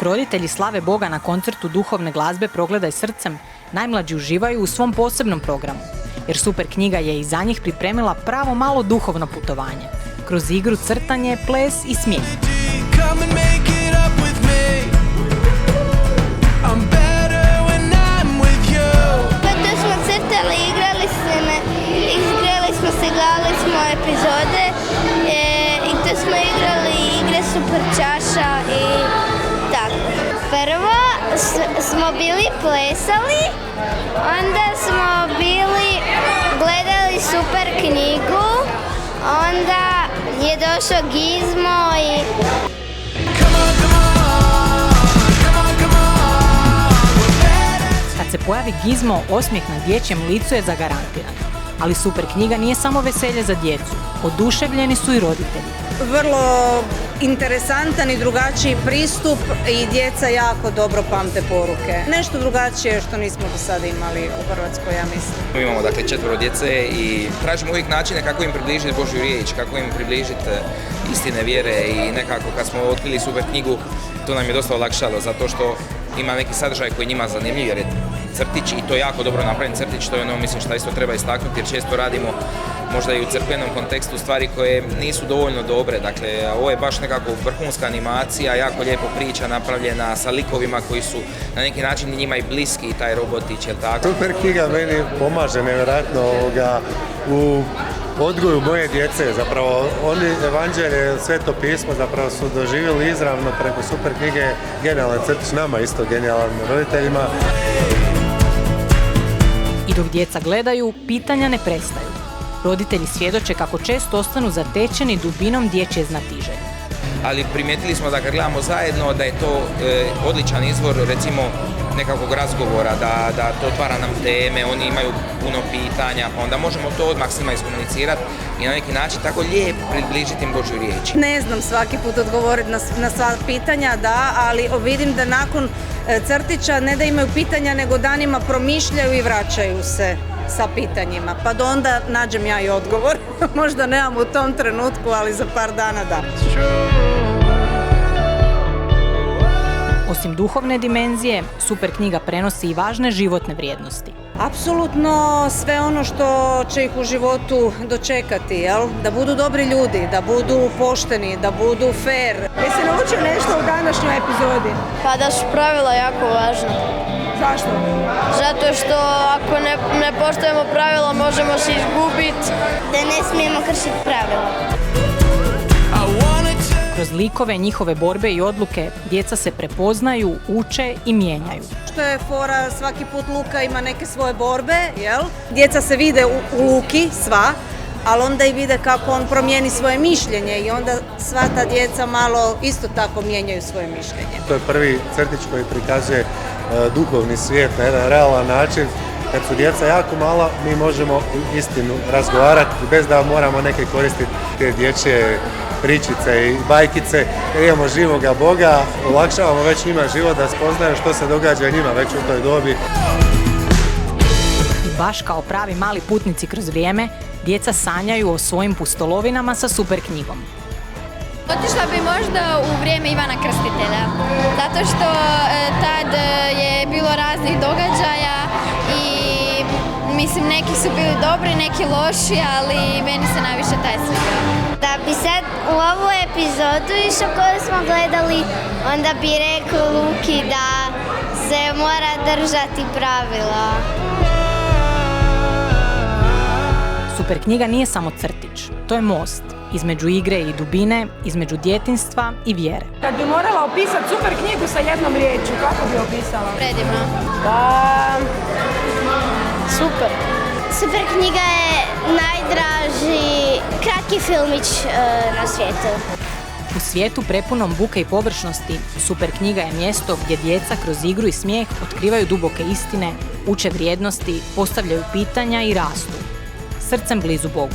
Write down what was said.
roditelji slave Boga na koncertu duhovne glazbe Progledaj srcem, najmlađi uživaju u svom posebnom programu, jer Super knjiga je i za njih pripremila pravo malo duhovno putovanje, kroz igru, crtanje, ples i smijeh. Gledali smo epizode i tu smo igrali igre Super čaša i tako. Prvo smo bili plesali, onda smo gledali Super knjigu, onda je došao Gizmo i... Kad se pojavi Gizmo, osmijeh na dječjem licu je zagarantiran. Ali Super knjiga nije samo veselje za djecu, oduševljeni su i roditelji. Vrlo interesantan i drugačiji pristup i djeca jako dobro pamte poruke. Nešto drugačije što nismo do sada imali u Hrvatskoj, ja mislim. Mi imamo 4 djece i tražimo uvijek načine kako im približiti Božju riječ, kako im približiti istine vjere i nekako kad smo otkrili Super knjigu, to nam je dosta olakšalo zato što ima neki sadržaj koji njima zanimljiv jer je crtić i to je jako dobro napravljen crtić, to je ono mislim što isto treba istaknuti jer često radimo možda i u crkvenom kontekstu stvari koje nisu dovoljno dobre, dakle ovo je baš nekako vrhunska animacija, jako lijepo priča napravljena sa likovima koji su na neki način njima i bliski, taj robotić, jel tako? Super knjiga meni pomaže nevjerojatno u odgoju moje djece, zapravo oni evanđelje, sveto pismo zapravo su doživjeli izravno preko Super knjige, genijalan crtić, nama isto genijalan roditeljima. I dok djeca gledaju, pitanja ne prestaju. Roditelji svjedoče kako često ostanu zatečeni dubinom dječje znatiženja. Ali primijetili smo da kad gledamo zajedno da je to odličan izvor recimo nekakvog razgovora, da to otvara nam teme, oni imaju puno pitanja, pa onda možemo to odmah s njima iskomunicirati i na neki način tako lijepo približiti im Božju riječ. Ne znam svaki put odgovoriti na sva pitanja, da, ali vidim da nakon crtića ne da imaju pitanja, nego danima promišljaju i vraćaju se sa pitanjima, pa do onda nađem ja i odgovor. Možda nemam u tom trenutku, ali za par dana da. Osim duhovne dimenzije, Super knjiga prenosi i važne životne vrijednosti. Apsolutno sve ono što će ih u životu dočekati, jel? Da budu dobri ljudi, da budu pošteni, da budu fair. Jesi naučio nešto u današnjoj epizodi? Pa da su pravila jako važna. Zašto? Zato što ako ne poštujemo pravila možemo se izgubiti. Da ne smijemo kršiti pravila. Kroz likove, njihove borbe i odluke, djeca se prepoznaju, uče i mijenjaju. Što je fora, svaki put Luka ima neke svoje borbe, jel? Djeca se vide u Luki, sva, ali onda i vide kako on promijeni svoje mišljenje i onda sva ta djeca malo isto tako mijenjaju svoje mišljenje. To je prvi crtić koji prikazuje duhovni svijet na jedan realan način. Kad su djeca jako mala, mi možemo istinu razgovarati bez da moramo neke koristiti te dječje pričice i bajkice. Kad imamo živoga Boga, olakšavamo već njima život da spoznaju što se događa njima već u toj dobi. I baš kao pravi mali putnici kroz vrijeme, djeca sanjaju o svojim pustolovinama sa Super knjigom. Otišla bi možda u vrijeme Ivana Krstitelja, zato što tad je bilo raznih događaja i mislim neki su bili dobri, neki loši, ali meni se najviše taj svidio. Da bi sad u ovu epizodu išao koju smo gledali, onda bi rekao Luki da se mora držati pravila. Super knjiga nije samo crtić, to je most između igre i dubine, između djetinjstva i vjere. Kad bi morala opisati Super knjigu sa jednom riječju, kako bi opisala? Predivno. Super. Super knjiga je najdraži kratki filmić na svijetu. U svijetu prepunom buke i površnosti, Super knjiga je mjesto gdje djeca kroz igru i smijeh otkrivaju duboke istine, uče vrijednosti, postavljaju pitanja i rastu. Srcem blizu Bogu.